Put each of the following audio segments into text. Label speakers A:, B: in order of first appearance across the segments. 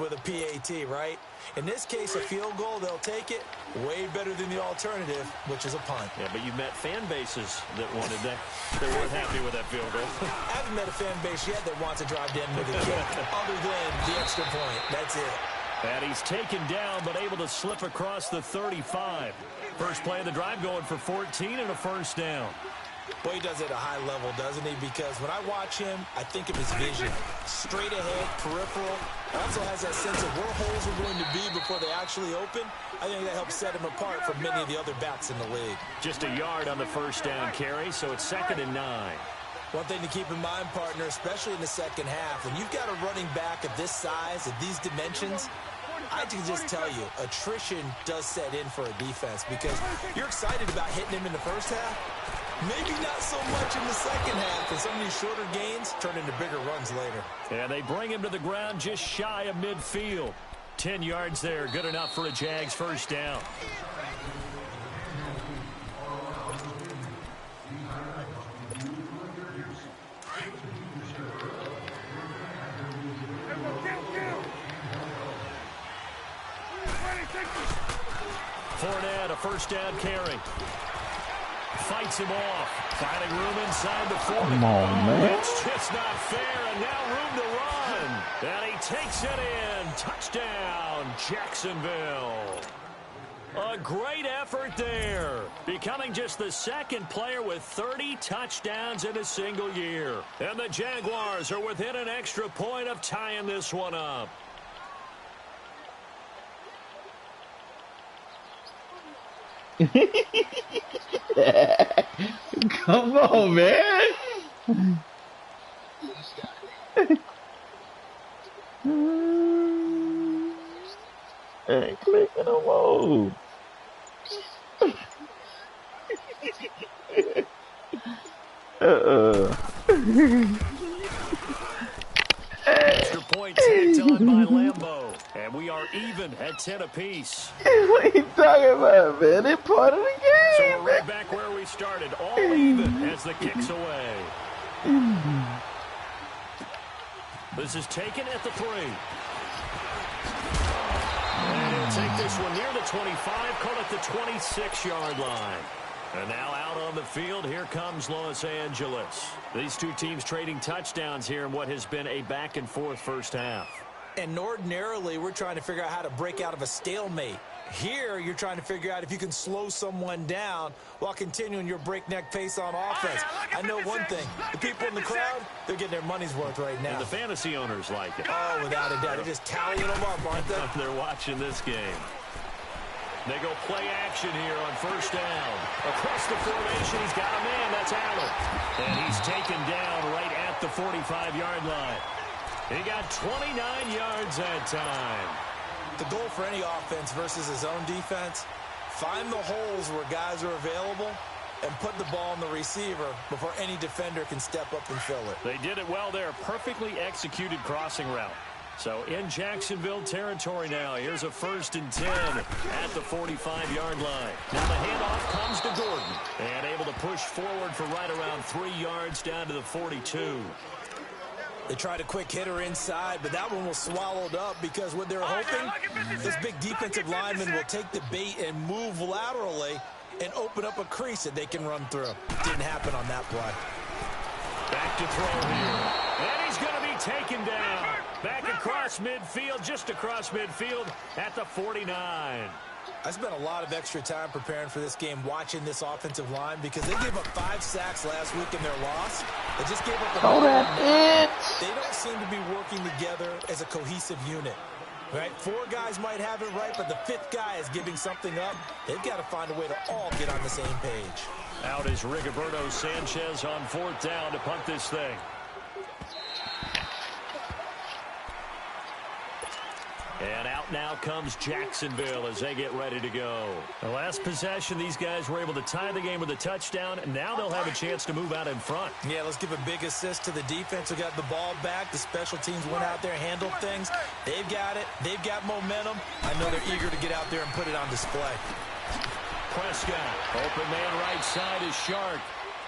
A: with a PAT, right? In this case, a field goal, they'll take it. Way better than the alternative, which is a punt.
B: Yeah, but you met fan bases that wanted that. They weren't happy with that field goal.
A: I haven't met a fan base yet that wants to drive in with a kick other than the extra point. That's it.
B: And he's taken down, but able to slip across the 35. First play of the drive going for 14 and a first down.
A: Well, he does it at a high level, doesn't he? Because when I watch him, I think of his vision. Straight ahead, peripheral. Also has that sense of where holes are going to be before they actually open. I think that helps set him apart from many of the other backs in the league.
B: Just a yard on the first down carry, so it's 2nd and 9.
A: One thing to keep in mind, partner, especially in the second half, when you've got a running back of this size, of these dimensions, I can just tell you, attrition does set in for a defense because you're excited about hitting him in the first half. Maybe not so much in the second half, and some of these shorter gains turn into bigger runs later.
B: And they bring him to the ground just shy of midfield. 10 yards there, good enough for a Jags first down. Fournette, a first down carry. Fights him off. Finding room inside the 40.
C: Come on, man.
B: It's just not fair, and now room to run. And he takes it in. Touchdown, Jacksonville. A great effort there. Becoming just the second player with 30 touchdowns in a single year. And the Jaguars are within an extra point of tying this one up.
C: Come on, man. Ain't clicking no more.
B: Extra point tacked on by Lambeau. And we are even at 10 apiece.
C: What are you talking about, man? It's part of the game.
B: So we're right back where we started. All even as the kick's away. This is taken at the 3. And he'll take this one near the 25, call it the 26-yard line. And now out on the field, here comes Los Angeles. These two teams trading touchdowns here in what has been a back-and-forth first half.
A: And ordinarily, we're trying to figure out how to break out of a stalemate. Here, you're trying to figure out if you can slow someone down while continuing your breakneck pace on offense. I know one thing. The people in the crowd, they're getting their money's worth right now.
B: And the fantasy owners like it.
A: Oh, without a doubt. They're just tallying them up, aren't they?
B: They're watching this game. They go play action here on first down. Across the formation, he's got a man. That's Allen. And he's taken down right at the 45-yard line. He got 29 yards that time.
A: The goal for any offense versus his own defense, find the holes where guys are available and put the ball on the receiver before any defender can step up and fill it.
B: They did it well there. Perfectly executed crossing route. So in Jacksonville territory now. Here's a 1st and 10 at the 45-yard line. Now the handoff comes to Gordon. And able to push forward for right around 3 yards down to the 42.
A: They tried a quick hitter inside, but that one was swallowed up because what they're hoping, this big defensive lineman will take the bait and move laterally and open up a crease that they can run through. Didn't happen on that play.
B: Back to throw here. And he's going to be taken down. Back across midfield, just across midfield at the 49.
A: I spent a lot of extra time preparing for this game watching this offensive line because they gave up 5 sacks last week in their loss. They just gave up They don't seem to be working together as a cohesive unit. Right? 4 guys might have it right, but the 5th guy is giving something up. They've got to find a way to all get on the same page.
B: Out is Rigoberto Sanchez on 4th down to punt this thing. And out now comes Jacksonville as they get ready to go. The last possession, these guys were able to tie the game with a touchdown, and now they'll have a chance to move out in front.
A: Yeah, let's give a big assist to the defense who got the ball back. The special teams went out there and handled things. They've got it. They've got momentum. I know they're eager to get out there and put it on display.
B: Prescott, open man right side is Shark.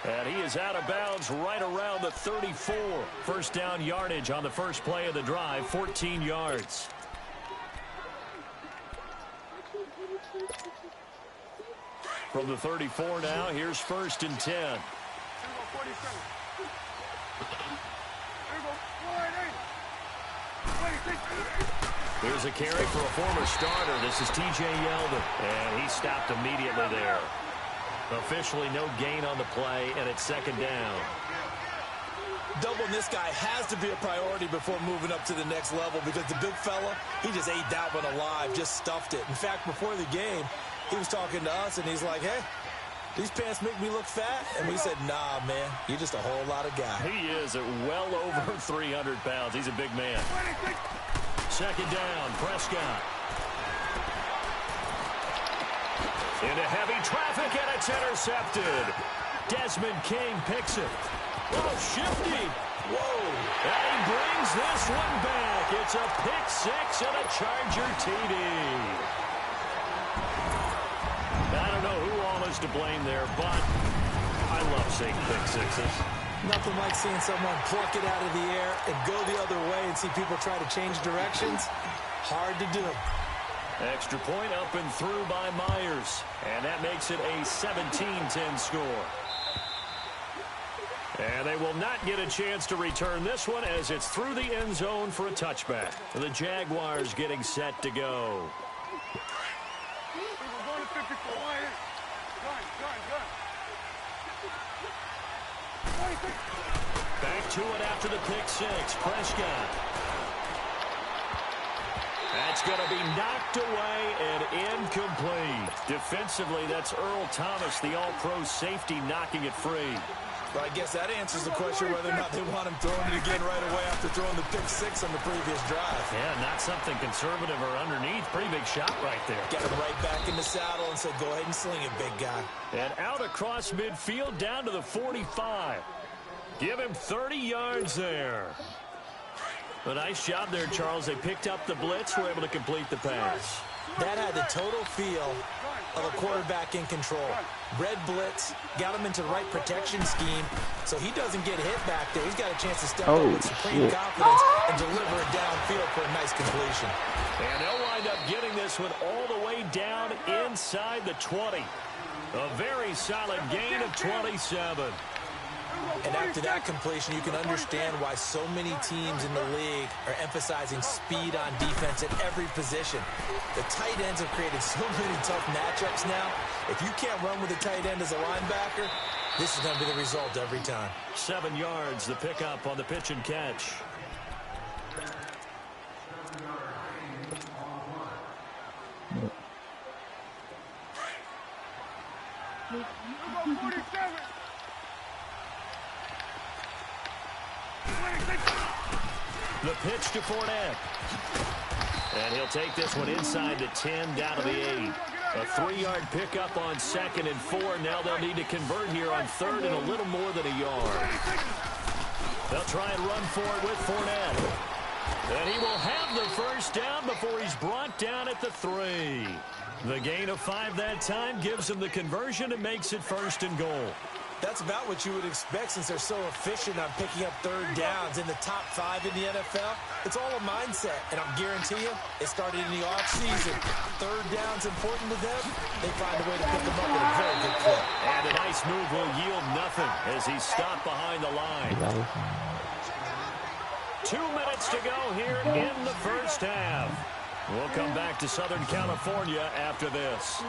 B: And he is out of bounds right around the 34. First down yardage on the first play of the drive, 14 yards. From the 34 now, here's 1st and 10. Here's a carry for a former starter. This is T.J. Yeldon, and he stopped immediately there. Officially no gain on the play, and it's 2nd down.
A: Doubling this guy has to be a priority before moving up to the next level because the big fella, he just ate that one alive, just stuffed it. In fact, before the game, he was talking to us, and he's like, hey, these pants make me look fat? And we said, nah, man, you're just a whole lot of guy.
B: He is at well over 300 pounds. He's a big man. 2nd down, Prescott. Into heavy traffic, and it's intercepted. Desmond King picks it. Oh, shifty. Whoa. And he brings this one back. It's a pick 6 and a Charger TD. I don't know who all is to blame there, but I love seeing pick 6s.
A: Nothing like seeing someone pluck it out of the air and go the other way and see people try to change directions. Hard to do.
B: Extra point up and through by Myers. And that makes it a 17-10 score. And they will not get a chance to return this one as it's through the end zone for a touchback. The Jaguars getting set to go. Back to it after the pick 6. Prescott. That's going to be knocked away and incomplete. Defensively, that's Earl Thomas, the all-pro safety, knocking it free.
A: Well, I guess that answers the question whether or not they want him throwing it again right away after throwing the pick 6 on the previous drive.
B: Yeah, not something conservative or underneath. Pretty big shot right there.
A: Got him right back in the saddle and said, go ahead and sling it, big guy.
B: And out across midfield down to the 45. Give him 30 yards there. A nice job there, Charles. They picked up the blitz, were able to complete the pass.
A: That had the total feel of a quarterback in control. Red blitz, got him into the right protection scheme, so he doesn't get hit back there. He's got a chance to step up with supreme confidence and deliver it downfield for a nice completion.
B: And they'll wind up getting this one all the way down inside the 20. A very solid gain of 27.
A: And after that completion, you can understand why so many teams in the league are emphasizing speed on defense at every position. The tight ends have created so many tough matchups now. If you can't run with a tight end as a linebacker, this is going to be the result every time.
B: 7 yards, the pickup on the pitch and catch. The pitch to Fournette. And he'll take this one inside the 10, down to the 8. A 3-yard pickup on 2nd and 4. Now they'll need to convert here on 3rd and a little more than a yard. They'll try and run for it with Fournette. And he will have the first down before he's brought down at the 3. The gain of 5 that time gives him the conversion and makes it 1st and goal.
A: That's about what you would expect since they're so efficient on picking up 3rd downs in the top 5 in the NFL. It's all a mindset, and I'll guarantee you it started in the offseason. 3rd down's important to them. They find a way to pick them up with a very good clip.
B: And a nice move will yield nothing as he's stopped behind the line. 2 minutes to go here in the first half. We'll come back to Southern California after this.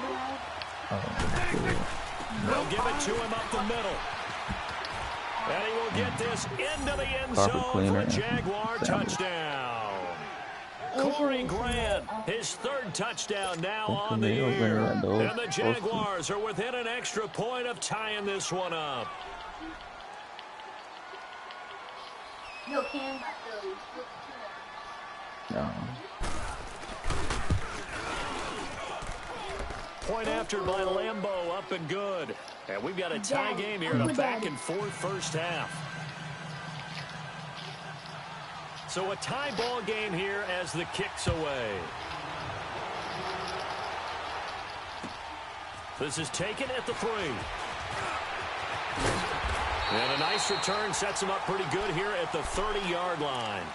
B: They'll give it to him up the middle. And he will get this into the end zone for a Jaguar touchdown. Corey Grant, his 3rd touchdown now on the year. And the Jaguars are within an extra point of tying this one up.
C: No.
B: Point after by Lambeau, up and good. And we've got a tie game here in a back-and-forth first half. So a tie ball game here as the kick's away. This is taken at the 3. And a nice return sets him up pretty good here at the 30-yard line.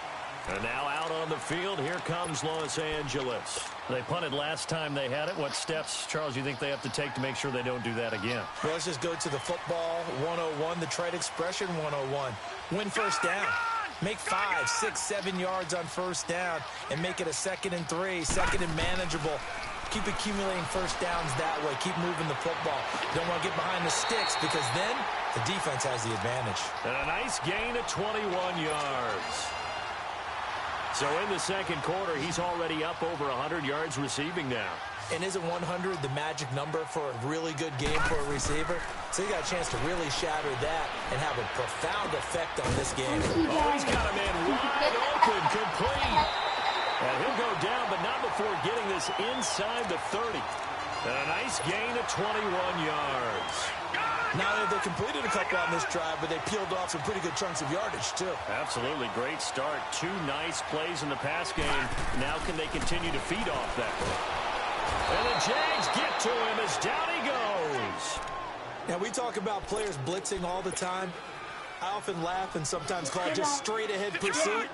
B: And now out on the field, here comes Los Angeles. They punted last time they had it. What steps, Charles, you think they have to take to make sure they don't do that again?
A: Well, let's just go to the football 101, the trade expression 101. Win first down. Make 5, 6, 7 yards on first down and make it a 2nd and 3, 2nd and manageable. Keep accumulating first downs that way. Keep moving the football. Don't want to get behind the sticks because then the defense has the advantage.
B: And a nice gain of 21 yards. So in the second quarter, he's already up over 100 yards receiving now.
A: And isn't 100 the magic number for a really good game for a receiver? So he got a chance to really shatter that and have a profound effect on this game.
B: Oh, he's got a man wide open, complete. And he'll go down, but not before getting this inside the 30. And a nice gain of 21 yards.
A: Now they completed a couple on this drive, but they peeled off some pretty good chunks of yardage, too.
B: Absolutely great start. 2 nice plays in the pass game. Now can they continue to feed off that? And the Jags get to him as down he goes.
A: Now, we talk about players blitzing all the time. I often laugh and sometimes call it just straight-ahead pursuit.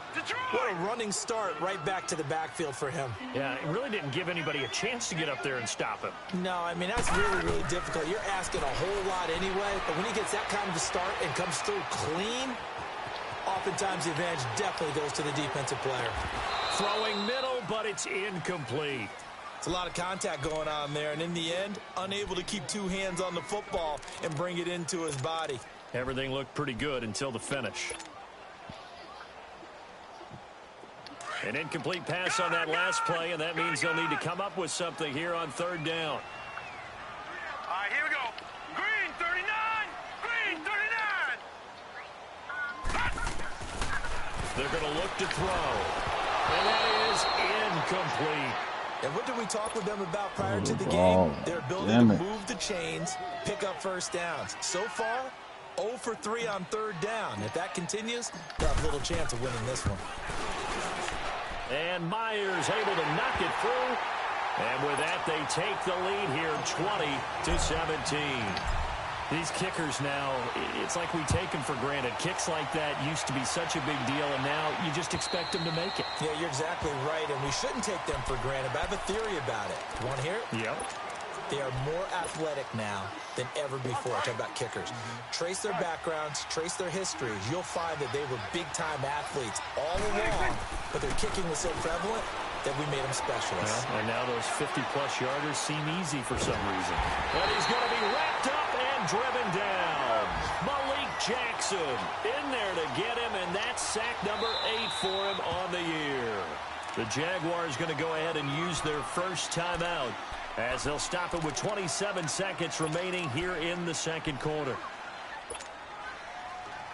A: What a running start right back to the backfield for him.
B: Yeah, it really didn't give anybody a chance to get up there and stop him.
A: No, I mean, that's really, really difficult. You're asking a whole lot anyway, but when he gets that kind of a start and comes through clean, oftentimes the advantage definitely goes to the defensive player.
B: Throwing middle, but it's incomplete.
A: It's a lot of contact going on there, and in the end, unable to keep 2 hands on the football and bring it into his body.
B: Everything looked pretty good until the finish. An incomplete pass on that last play, and that means they'll need to come up with something here on 3rd down.
D: All right, here we go. Green 39! Green 39!
B: They're going to look to throw. And that is incomplete.
A: And what did we talk with them about prior to the game? Their ability to move the chains, pick up first downs. So far, 0 for 3 on 3rd down. If that continues, they'll have little chance of winning this one.
B: And Myers able to knock it through. And with that, they take the lead here 20-17. These kickers now, it's like we take them for granted. Kicks like that used to be such a big deal, and now you just expect them to make it.
A: Yeah, you're exactly right, and we shouldn't take them for granted, but I have a theory about it. You want to hear it?
B: Yep.
A: They are more athletic now than ever before. Talk about kickers. Trace their backgrounds, trace their histories. You'll find that they were big-time athletes all along, but their kicking was so prevalent that we made them specialists.
B: And now those 50-plus yarders seem easy for some reason. But he's going to be wrapped up and driven down. Malik Jackson in there to get him, and that's sack number 8 for him on the year. The Jaguars going to go ahead and use their first timeout as they'll stop it with 27 seconds remaining here in the second quarter.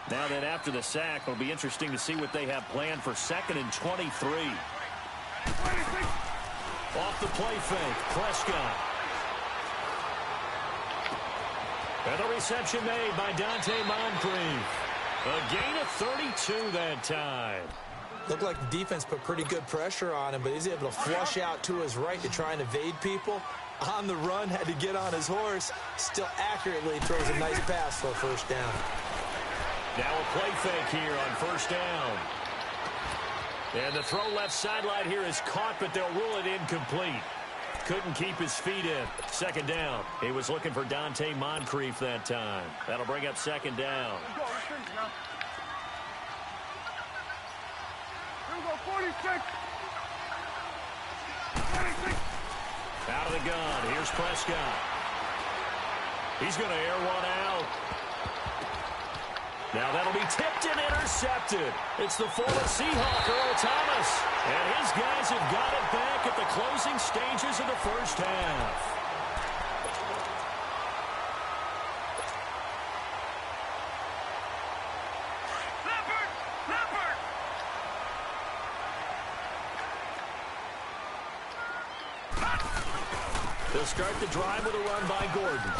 B: Now that after the sack, it'll be interesting to see what they have planned for 2nd and 23. Off the play fake, Prescott. And the reception made by Dante Moncrief. A gain of 32 that time.
A: Looked like the defense put pretty good pressure on him, but he's able to flush out to his right to try and evade people. On the run, had to get on his horse. Still accurately throws a nice pass for a first down.
B: Now a play fake here on first down. And the throw left sideline here is caught, but they'll rule it incomplete. Couldn't keep his feet in. 2nd down. He was looking for Dante Moncrief that time. That'll bring up 2nd down.
D: Here we go, 46.
B: Out of the gun. Here's Prescott. He's going to air one out. Now that'll be tipped and intercepted. It's the former Seahawk, Earl Thomas. And his guys have got it back at the closing stages of the first half. They'll start the drive with a run by Gordon.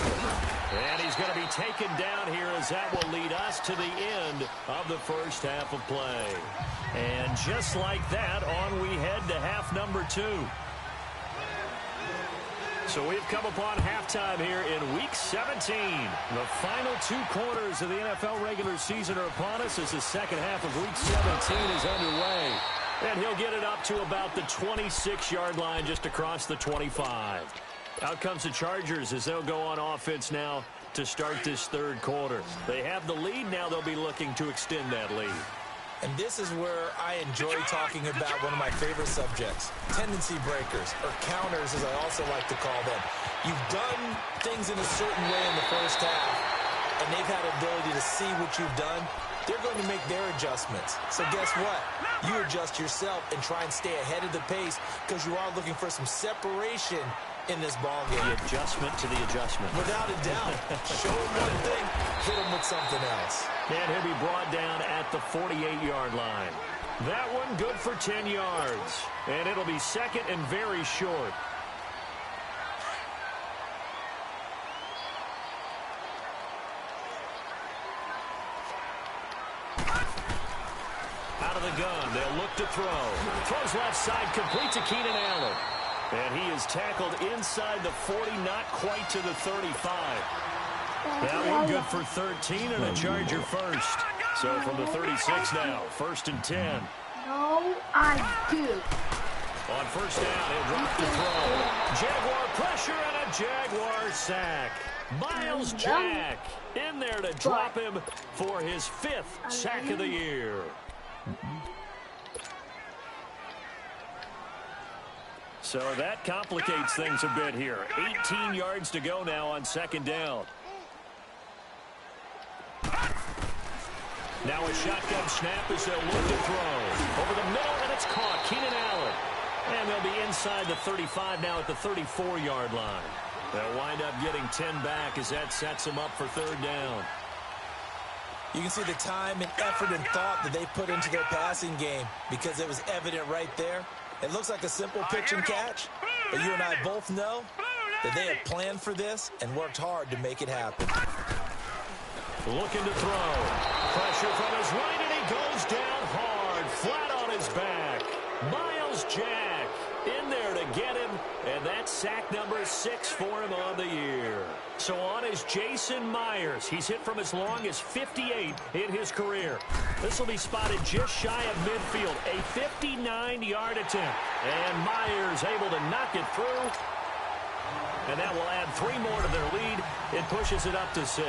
B: And he's going to be taken down here as that will lead us to the end of the first half of play. And just like that, on we head to half number 2. So we've come upon halftime here in Week 17. The final 2 quarters of the NFL regular season are upon us as the second half of Week 17 is underway. And he'll get it up to about the 26-yard line just across the 25. Out comes the Chargers as they'll go on offense now to start this third quarter. They have the lead now. They'll be looking to extend that lead.
A: And this is where I enjoy talking about one of my favorite subjects, tendency breakers, or counters as I also like to call them. You've done things in a certain way in the first half, and they've had the ability to see what you've done. They're going to make their adjustments. So guess what? You adjust yourself and try and stay ahead of the pace because you are looking for some separation in this ball game.
B: The adjustment to the adjustment.
A: Without a doubt. Show him one thing, hit him with something else.
B: And he'll be brought down at the 48-yard line. That one good for 10 yards. And it'll be second and very short. Out of the gun, they'll look to throw. Throws left side, complete to Keenan Allen. And he is tackled inside the 40, not quite to the 35. That one good for 13 and a Charger first. So from the 36 now, first and 10.
E: No, I do.
B: On first down, he'll drop the throw. Jaguar pressure and a Jaguar sack. Miles Jack in there to drop him for his 5th sack of the year. So that complicates things a bit here. 18 yards to go now on second down. Now a shotgun snap as they'll look to throw. Over the middle, and it's caught. Keenan Allen. And they'll be inside the 35 now at the 34-yard line. They'll wind up getting 10 back as that sets them up for third down.
A: You can see the time and effort and thought that they put into their passing game because it was evident right there. It looks like a simple pitch and catch, but you and I both know that they have planned for this and worked hard to make it happen.
B: Looking to throw. Pressure from his right, and he goes down hard, flat on his back. Miles Jack in there to get him, and that's sack number 6 for him on the year. So on is Jason Myers. He's hit from as long as 58 in his career. This will be spotted just shy of midfield, a 59-yard attempt. And Myers able to knock it through. And that will add 3 more to their lead. It pushes it up to 6.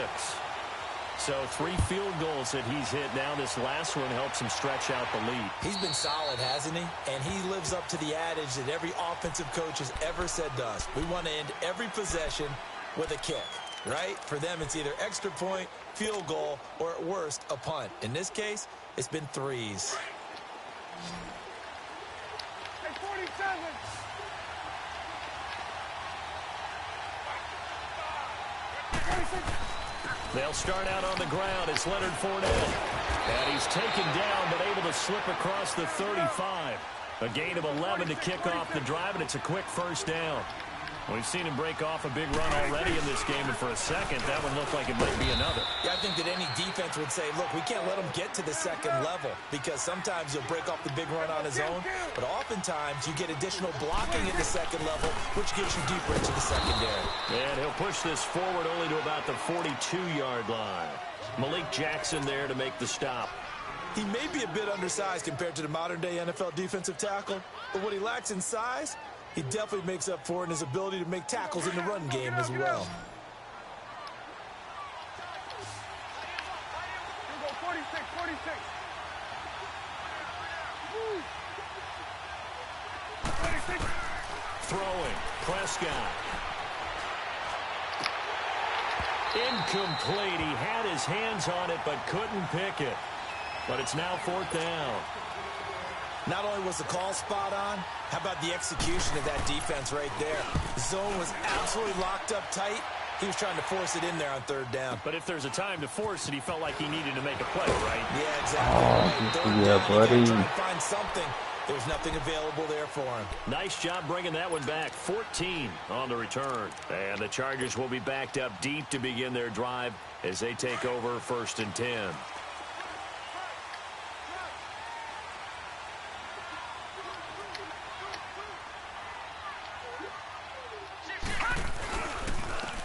B: So 3 field goals that he's hit now. This last one helps him stretch out the lead.
A: He's been solid, hasn't he? And he lives up to the adage that every offensive coach has ever said to us. We want to end every possession with a kick, right? For them, it's either extra point, field goal, or at worst, a punt. In this case, it's been 3s.
D: Hey, 47.
B: They'll start out on the ground. It's Leonard Fournette. And he's taken down, but able to slip across the 35. A gain of 11 to kick off the drive, and it's a quick first down. We've seen him break off a big run already in this game, and for a second, that one looked like it might be another.
A: Yeah, I think that any defense would say, look, we can't let him get to the second level because sometimes he'll break off the big run on his own, but oftentimes you get additional blocking at the second level, which gets you deeper into the secondary.
B: And he'll push this forward only to about the 42-yard line. Malik Jackson there to make the stop.
A: He may be a bit undersized compared to the modern-day NFL defensive tackle, but what he lacks in size, he definitely makes up for in his ability to make tackles in the run game as well.
D: Here we go, 46, 46. 46.
B: Throwing. Prescott. Incomplete. He had his hands on it but couldn't pick it. But it's now 4th down.
A: Not only was the call spot on, how about the execution of that defense right there? The zone was absolutely locked up tight. He was trying to force it in there on 3rd down.
B: But if there's a time to force it, he felt like he needed to make a play, right?
A: Yeah, exactly.
C: Oh, yeah, buddy.
A: You gotta try and find something. There was nothing available there for him.
B: Nice job bringing that one back. 14 on the return. And the Chargers will be backed up deep to begin their drive as they take over 1st and 10.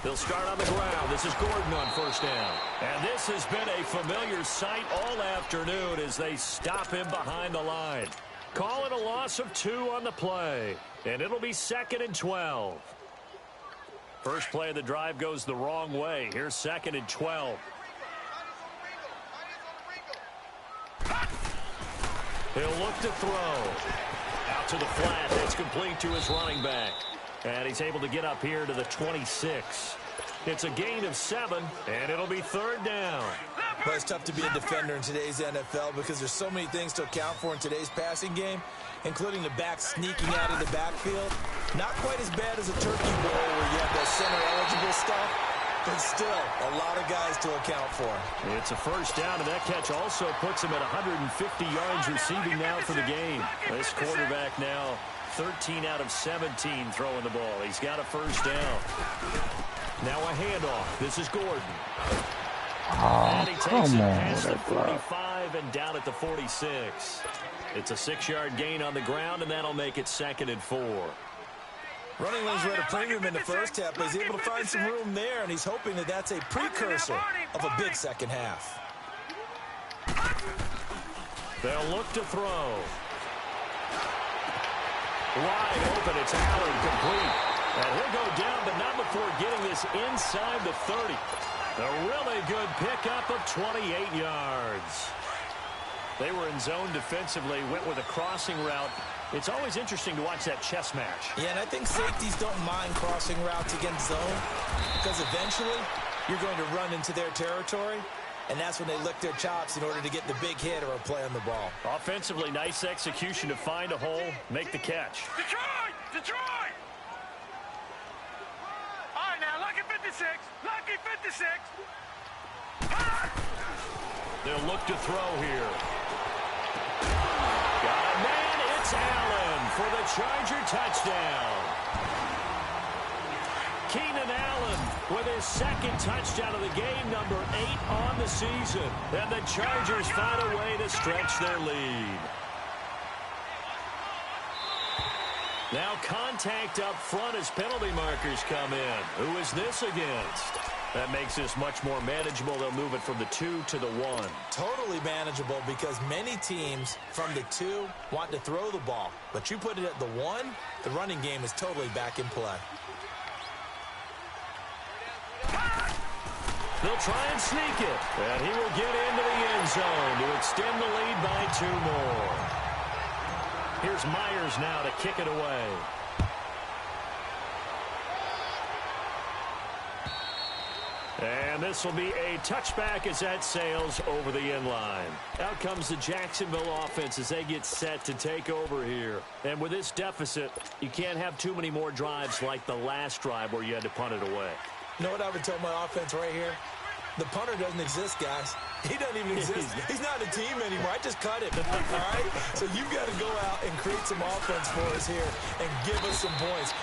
B: They'll start on the ground. This is Gordon on 1st down. And this has been a familiar sight all afternoon as they stop him behind the line. Call it a loss of 2 on the play, and it'll be 2nd and 12. First play of the drive goes the wrong way. Here's 2nd and 12. He'll look to throw. Out to the flat. That's complete to his running back. And he's able to get up here to the 26. It's a gain of 7, and it'll be 3rd down.
A: Well, it's tough to be a defender in today's NFL because there's so many things to account for in today's passing game, including the back sneaking out of the backfield. Not quite as bad as a turkey bowl where you have that center-eligible stuff, but still a lot of guys to account for.
B: It's a first down, and that catch also puts him at 150 yards receiving now for the game. This quarterback now 13 out of 17 throwing the ball. He's got a first down. Now a handoff. This is Gordon. And he takes it past the 45 and down at the 46. It's a 6-yard gain on the ground, and that'll make it 2nd and 4.
A: Running lanes were at a premium in the first half, but he's able to find some room there, and he's hoping that that's a precursor of a big second half.
B: They'll look to throw. Wide open. It's Allen, complete. And he'll go down, but not before getting this inside the 30. A really good pickup of 28 yards. They were in zone defensively, went with a crossing route. It's always interesting to watch that chess match.
A: Yeah, and I think safeties don't mind crossing routes against zone because eventually you're going to run into their territory, and that's when they lick their chops in order to get the big hit or a play on the ball.
B: Offensively, nice execution to find a hole, make the catch.
D: Detroit! Detroit! All right, now, lucky 56. Lucky 56.
B: They'll look to throw here. Got a man. It's Allen for the Charger touchdown. Keenan Allen with his 2nd touchdown of the game, number 8 on the season. And the Chargers find a way to stretch their lead. Now contact up front as penalty markers come in. Who is this against? That makes this much more manageable. They'll move it from the 2 to the 1.
A: Totally manageable because many teams from the 2 want to throw the ball. But you put it at the 1, the running game is totally back in play.
B: They'll try and sneak it. And he will get into the end zone to extend the lead by 2 more. Here's Myers now to kick it away. And this will be a touchback as that sails over the end line. Out comes the Jacksonville offense as they get set to take over here. And with this deficit, you can't have too many more drives like the last drive where you had to punt it away.
A: You know what I would tell my offense right here? The punter doesn't exist, guys. He doesn't even exist. He's not a team anymore. I just cut him, all right? So you've got to go out and create some offense for us here and give us some points.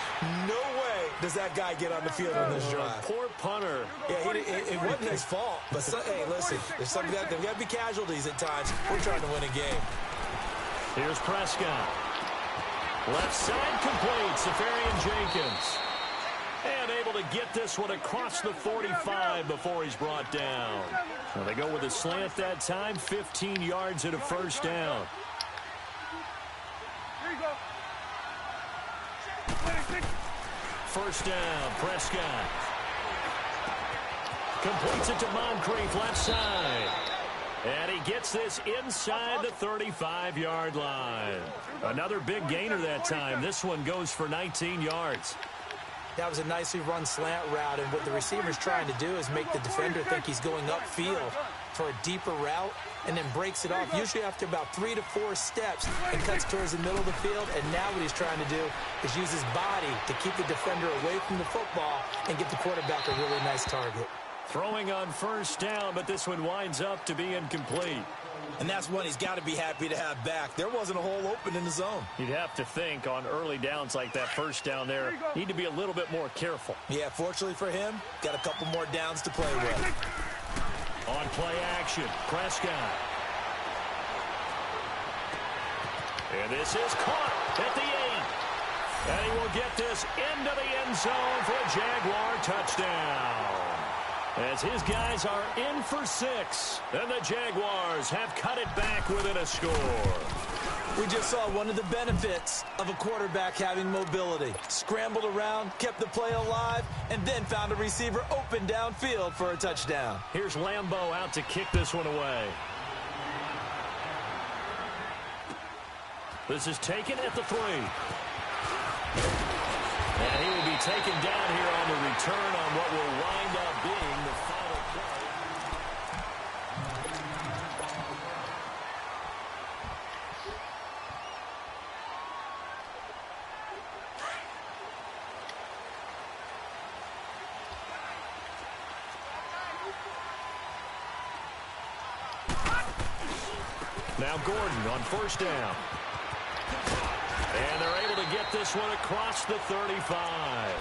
A: No way does that guy get on the field in this drive.
B: Poor punter.
A: Yeah, it wasn't his fault. But, hey, listen, there's got to be casualties at times. We're trying to win a game.
B: Here's Prescott. Left side complete. Safarian Jenkins. And able to get this one across the 45 before he's brought down. Now they go with a slant that time, 15 yards and a first down.
D: Here you go.
B: First down, Prescott. Completes it to Moncrief, left side. And he gets this inside the 35-yard line. Another big gainer that time. This one goes for 19 yards.
A: That was a nicely run slant route, and what the receiver's trying to do is make the defender think he's going upfield for a deeper route and then breaks it off, usually after about 3 to 4 steps, and cuts towards the middle of the field. And now what he's trying to do is use his body to keep the defender away from the football and give the quarterback a really nice target.
B: Throwing on first down, but this one winds up to be incomplete.
A: And that's one he's got to be happy to have back. There wasn't a hole open in the zone.
B: You'd have to think on early downs like that first down there, need to be a little bit more careful.
A: Yeah, fortunately for him, got a couple more downs to play with.
B: On play action, Prescott. And this is caught at the 8. And he will get this into the end zone for a Jaguar touchdown. As his guys are in for 6, and the Jaguars have cut it back within a score.
A: We just saw one of the benefits of a quarterback having mobility. Scrambled around, kept the play alive, and then found a receiver open downfield for a touchdown.
B: Here's Lambeau out to kick this one away. This is taken at the 3. And he will be taken down here on the return on what will wind up being the final play. Now Gordon on first down. And they're able to get this one across the 35.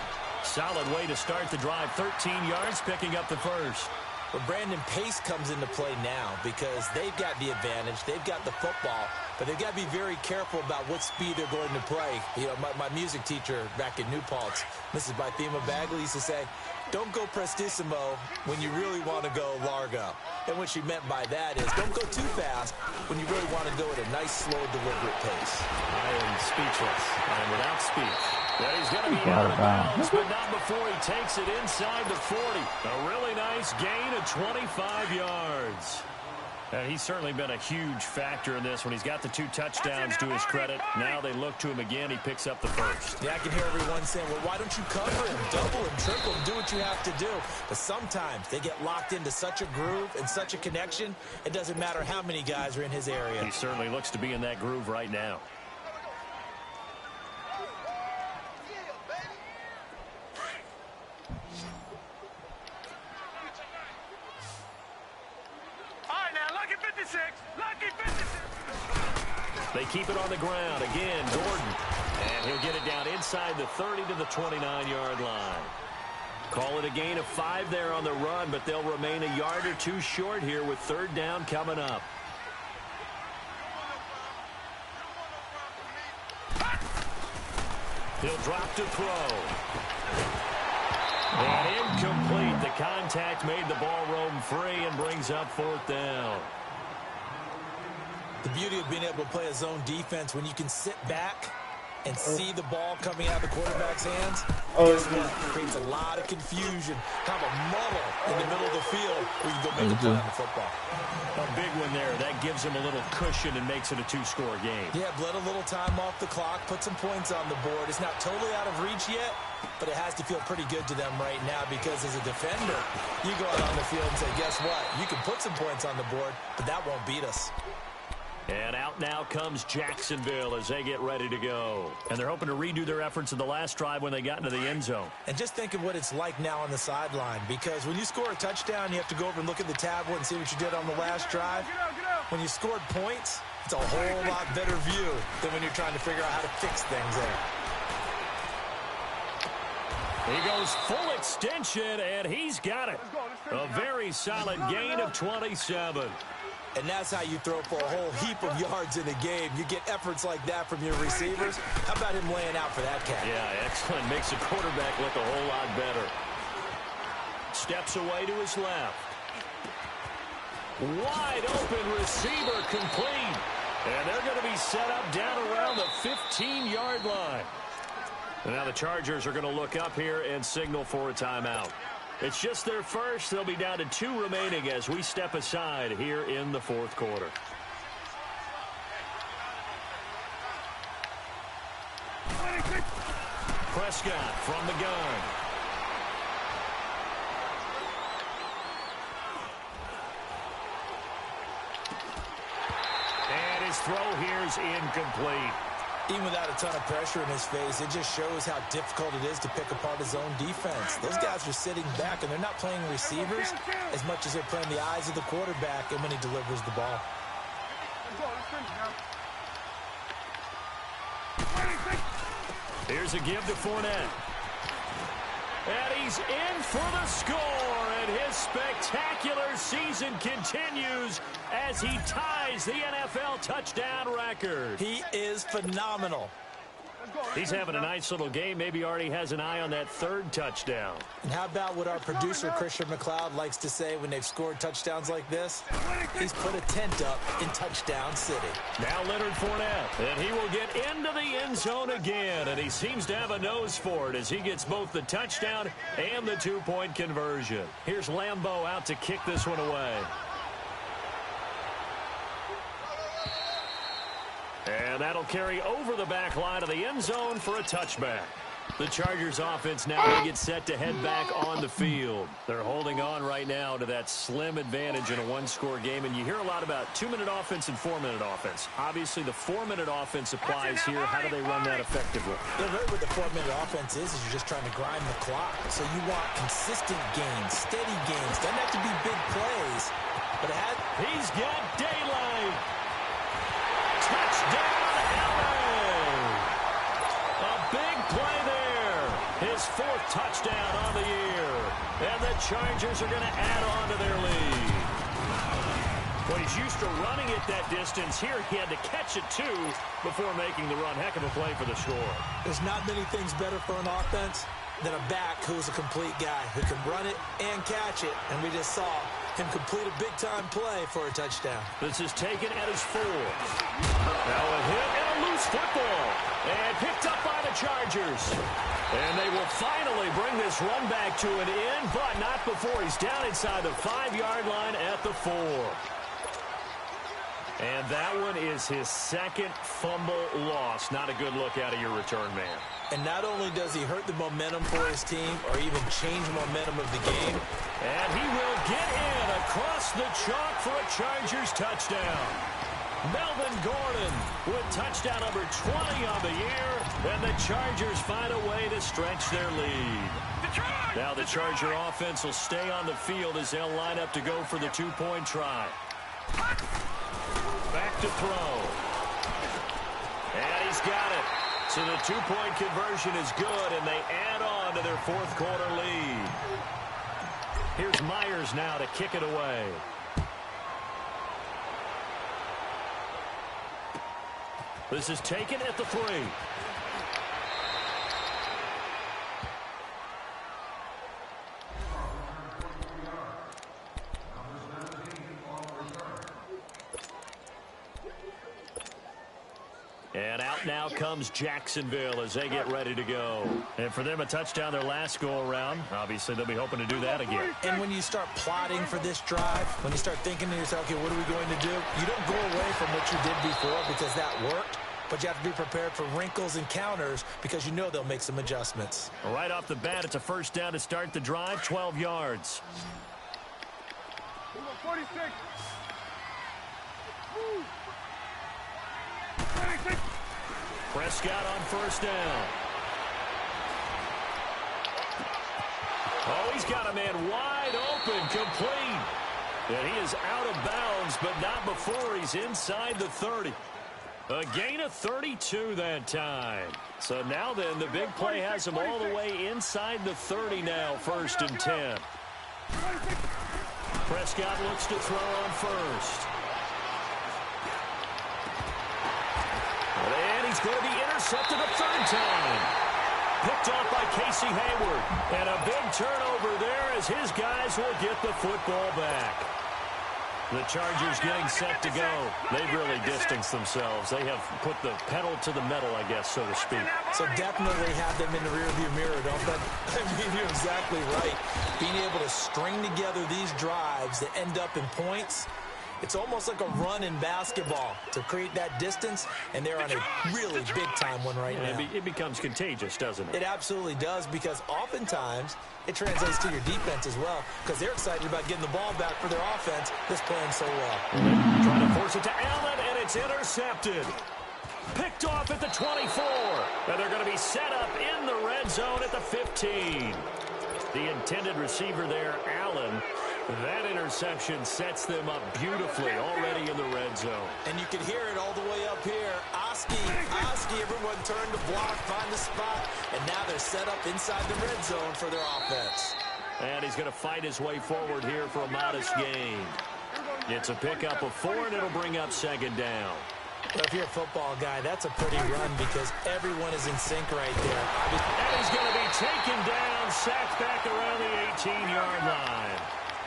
B: Solid way to start the drive. 13 yards, picking up the first.
A: Well, Brandon, pace comes into play now because they've got the advantage. They've got the football, but they've got to be very careful about what speed they're going to play. You know, my music teacher back in New Paltz, Mrs. Bythema Bagley, used to say, don't go prestissimo when you really want to go largo. And what she meant by that is don't go too fast when you really want to go at a nice, slow, deliberate pace.
B: I am speechless. I am without speech. But he's going to be out of bounds, but not before he takes it inside the 40. A really nice gain of 25 yards. And he's certainly been a huge factor in this when he's got the 2 touchdowns to his credit. Now they look to him again. He picks up the first.
A: Yeah, I can hear everyone saying, well, why don't you cover him, double him, triple him, do what you have to do. But sometimes they get locked into such a groove and such a connection, it doesn't matter how many guys are in his area.
B: He certainly looks to be in that groove right now. They keep it on the ground. Again, Gordon. And he'll get it down inside the 30 to the 29-yard line. Call it a gain of 5 there on the run, but they'll remain a yard or 2 short here with 3rd down coming up. He'll drop to throw. And incomplete. The contact made the ball roam free and brings up 4th down.
A: The beauty of being able to play a zone defense when you can sit back and see the ball coming out of the quarterback's hands, guess what? It creates a lot of confusion. Kind of a muddle in the middle of the field where you go make a play on the football.
B: A big one there. That gives him a little cushion and makes it a 2-score game.
A: Yeah, bled a little time off the clock, put some points on the board. It's not totally out of reach yet, but it has to feel pretty good to them right now because as a defender, you go out on the field and say, guess what? You can put some points on the board, but that won't beat us.
B: And out now comes Jacksonville as they get ready to go. And they're hoping to redo their efforts in the last drive when they got into the end zone.
A: And just think of what it's like now on the sideline, because when you score a touchdown, you have to go over and look at the tablet and see what you did on the last drive. When you scored points, it's a whole lot better view than when you're trying to figure out how to fix things there.
B: He goes full extension, and he's got it. A very solid gain of 27.
A: And that's how you throw for a whole heap of yards in a game. You get efforts like that from your receivers. How about him laying out for that cat?
B: Yeah, excellent. Makes the quarterback look a whole lot better. Steps away to his left. Wide open receiver complete. And they're going to be set up down around the 15-yard line. And now the Chargers are going to look up here and signal for a timeout. It's just their first. They'll be down to 2 remaining as we step aside here in the 4th quarter. Prescott from the gun. And his throw here's incomplete.
A: Even without a ton of pressure in his face, it just shows how difficult it is to pick apart his own defense. Those guys are sitting back, and they're not playing receivers as much as they're playing the eyes of the quarterback and when he delivers the ball.
B: Here's a give to Fournette. And he's in for the score, and his spectacular season continues as he ties the NFL touchdown record.
A: He is phenomenal.
B: He's having a nice little game. Maybe already has an eye on that third touchdown.
A: And how about what our producer, Christian McLeod, likes to say when they've scored touchdowns like this? He's put a tent up in Touchdown City.
B: Now Leonard Fournette, and he will get into the end zone again, and he seems to have a nose for it as he gets both the touchdown and the two-point conversion. Here's Lambeau out to kick this one away. And that'll carry over the back line of the end zone for a touchback. The Chargers offense now they get set to head back on the field. They're holding on right now to that slim advantage in a one-score game, and you hear a lot about 2-minute offense and 4-minute offense. Obviously, the 4-minute offense applies here. How do they run that effectively?
A: The very what the 4-minute offense is you're just trying to grind the clock. So you want consistent gains, steady gains. Doesn't have to be big plays, but
B: he's got daylight. Touchdown, Allen! A big play there. His fourth touchdown on the year. And the Chargers are going to add on to their lead. Well, he's used to running it that distance. Here he had to catch it, too, before making the run. Heck of a play for the score.
A: There's not many things better for an offense than a back who's a complete guy who can run it and catch it. And we just saw him complete a big-time play for a touchdown.
B: This is taken at his 4. Now a hit and a loose football. And picked up by the Chargers. And they will finally bring this run back to an end, but not before he's down inside the 5-yard line at the 4. And that one is his second fumble loss. Not a good look out of your return man.
A: And not only does he hurt the momentum for his team or even change momentum of the game.
B: And he will get in across the chalk for a Chargers touchdown. Melvin Gordon with touchdown number 20 on the year. And the Chargers find a way to stretch their lead. Now the Charger offense will stay on the field as they'll line up to go for the two-point try. Back to throw. And he's got it. So the two-point conversion is good, and they add on to their fourth quarter lead. Here's Myers now to kick it away. This is taken at the 3. And out now comes Jacksonville as they get ready to go. And for them, a touchdown their last go-around. Obviously, they'll be hoping to do that again.
A: And when you start plotting for this drive, when you start thinking to yourself, okay, what are we going to do? You don't go away from what you did before because that worked, but you have to be prepared for wrinkles and counters because you know they'll make some adjustments.
B: Right off the bat, it's a first down to start the drive, 12 yards.
D: 46.
B: Prescott on first down. Oh, he's got a man wide open, complete. And he is out of bounds, but not before he's inside the 30. A gain of 32 that time. So now then, the big play has him all the way inside the 30 now, 1st and 10. Prescott looks to throw on first. And he's going to be intercepted a 3rd time. Picked off by Casey Hayward. And a big turnover there as his guys will get the football back. The Chargers getting set to go. They've really distanced themselves. They have put the pedal to the metal, I guess, so to speak.
A: So definitely have them in the rearview mirror, don't they? I mean, you're exactly right. Being able to string together these drives that end up in points, it's almost like a run in basketball to create that distance, and they're on a really big-time one right now.
B: It becomes contagious, doesn't it?
A: It absolutely does, because oftentimes it translates to your defense as well, because they're excited about getting the ball back for their offense that's playing so well.
B: Trying to force it to Allen, and it's intercepted. Picked off at the 24, and they're going to be set up in the red zone at the 15. The intended receiver there, Allen. That interception sets them up beautifully already in the red zone.
A: And you can hear it all the way up here. Oski, everyone turned to block, find the spot, and now they're set up inside the red zone for their offense.
B: And he's going to fight his way forward here for a modest gain. It's a pickup of 4, and it'll bring up 2nd down.
A: But if you're a football guy, that's a pretty run because everyone is in sync right there.
B: And he's going to be taken down, sacked back around the 18-yard line.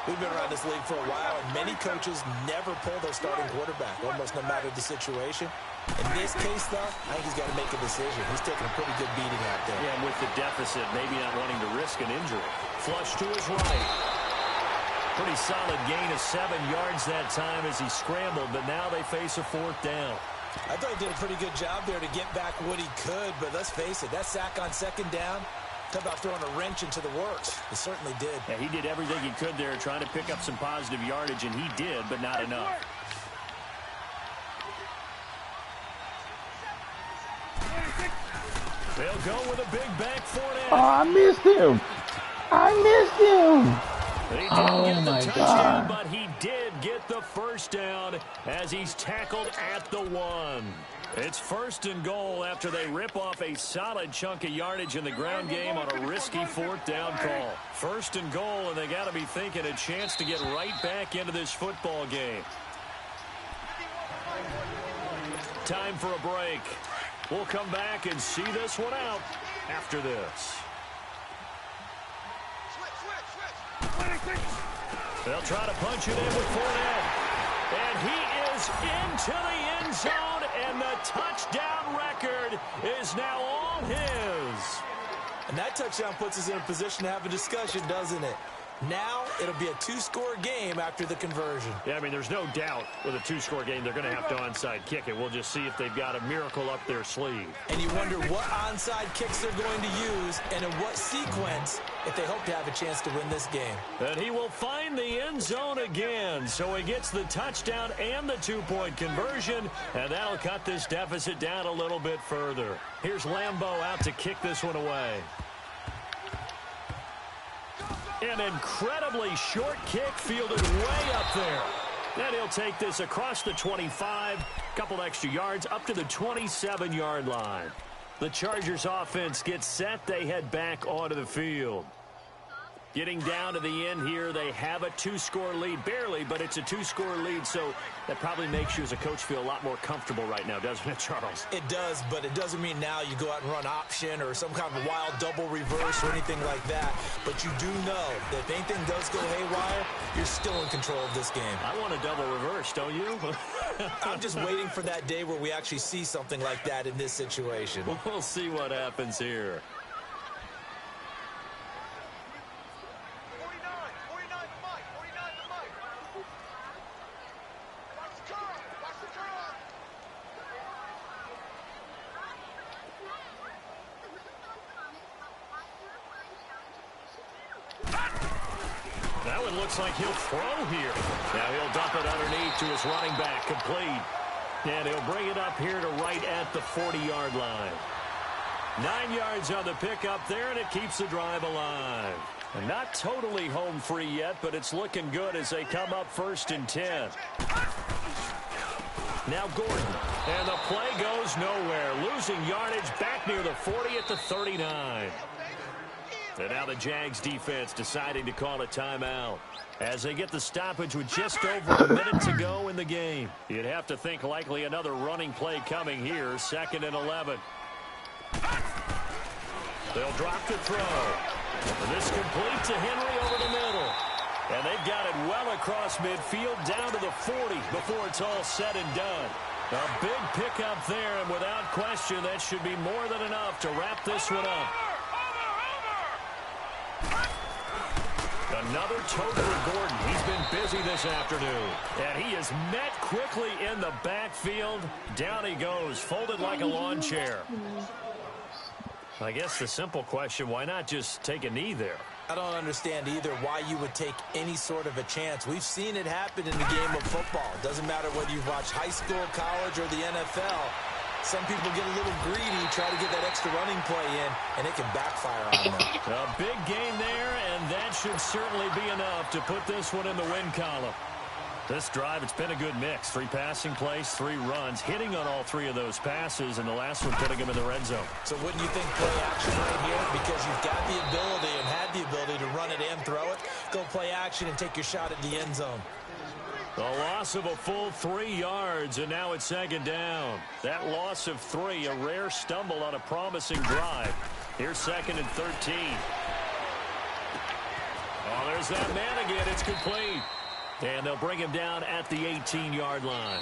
A: We've been around this league for a while, and many coaches never pull their starting quarterback, almost no matter the situation. In this case, though, I think he's got to make a decision. He's taking a pretty good beating out there.
B: Yeah, and with the deficit, maybe not wanting to risk an injury. Flush to his right. Pretty solid gain of 7 yards that time as he scrambled, but now they face a 4th down.
A: I thought he did a pretty good job there to get back what he could, but let's face it, that sack on 2nd down, talk about throwing a wrench into the works. He certainly did.
B: Yeah, he did everything he could there trying to pick up some positive yardage, and he did, but not enough. They'll go with a big back 4-down.
C: Oh, I missed him. I missed him.
B: He didn't get the touchdown, but he did get the 1st down as he's tackled at the 1. It's 1st and goal after they rip off a solid chunk of yardage in the ground game on a risky 4th down call. 1st and goal, and they got to be thinking a chance to get right back into this football game. Time for a break. We'll come back and see this one out after this. They'll try to punch it in with Fournette. And he is into the end zone, and the touchdown record is now all his.
A: And that touchdown puts us in a position to have a discussion, doesn't it? Now it'll be a 2-score game after the conversion.
B: Yeah, I mean, there's no doubt with a 2-score game they're going to have to onside kick it. We'll just see if they've got a miracle up their sleeve.
A: And you wonder what onside kicks they're going to use and in what sequence if they hope to have a chance to win this game.
B: And he will find the end zone again, so he gets the touchdown and the 2-point conversion, and that'll cut this deficit down a little bit further. Here's Lambeau out to kick this one away. An incredibly short kick fielded way up there. And he'll take this across the 25, couple extra yards up to the 27-yard line. The Chargers offense gets set. They head back onto the field. Getting down to the end here, they have a 2-score lead. Barely, but it's a 2-score lead, so that probably makes you as a coach feel a lot more comfortable right now, doesn't it, Charles?
A: It does, but it doesn't mean now you go out and run option or some kind of wild double reverse or anything like that. But you do know that if anything does go haywire, you're still in control of this game.
B: I want a double reverse, don't you?
A: I'm just waiting for that day where we actually see something like that in this situation.
B: We'll see what happens here. That one looks like he'll throw here. Now he'll dump it underneath to his running back, complete. And he'll bring it up here to right at the 40-yard line. 9 yards on the pickup there, and it keeps the drive alive. And not totally home free yet, but it's looking good as they come up 1st and 10. Now Gordon, and the play goes nowhere. Losing yardage back near the 40 at the 39. And now the Jags defense deciding to call a timeout as they get the stoppage with just over a minute to go in the game. You'd have to think likely another running play coming here, 2nd and 11. They'll drop the throw. And this complete to Henry over the middle. And they've got it well across midfield down to the 40 before it's all said and done. A big pickup there, and without question, that should be more than enough to wrap this one up. Another total for Gordon. He's been busy this afternoon. And he is met quickly in the backfield. Down he goes, folded like a lawn chair. I guess the simple question, why not just take a knee there?
A: I don't understand either why you would take any sort of a chance. We've seen it happen in the game of football. Doesn't matter whether you've watched high school, college, or the NFL. Some people get a little greedy, try to get that extra running play in, and it can backfire on them.
B: A big gain there, and that should certainly be enough to put this one in the win column. This drive, it's been a good mix. 3 passing plays, 3 runs, hitting on all 3 of those passes, and the last one putting them in the red zone.
A: So wouldn't you think play action right here? Because you've got the ability and had the ability to run it and throw it. Go play action and take your shot at the end zone.
B: The loss of a full 3 yards, and now it's 2nd down. That loss of 3, a rare stumble on a promising drive. Here's 2nd and 13. Oh, there's that man again. It's complete. And they'll bring him down at the 18-yard line.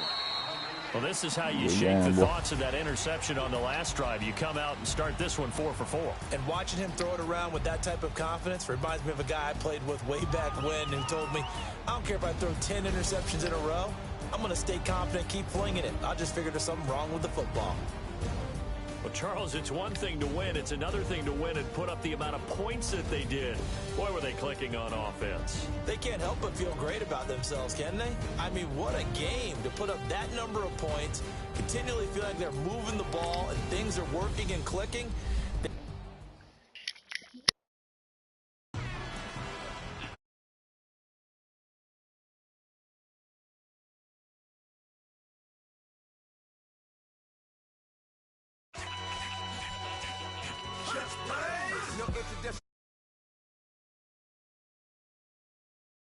B: Well, this is how you shake the thoughts of that interception on the last drive. You come out and start this one 4 for 4.
A: And watching him throw it around with that type of confidence reminds me of a guy I played with way back when who told me, I don't care if I throw 10 interceptions in a row. I'm going to stay confident, keep flinging it. I just figured there's something wrong with the football.
B: Well, Charles, it's one thing to win. It's another thing to win and put up the amount of points that they did. Boy, were they clicking on offense.
A: They can't help but feel great about themselves, can they? I mean, what a game to put up that number of points, continually feel like they're moving the ball and things are working and clicking.
D: No introduction.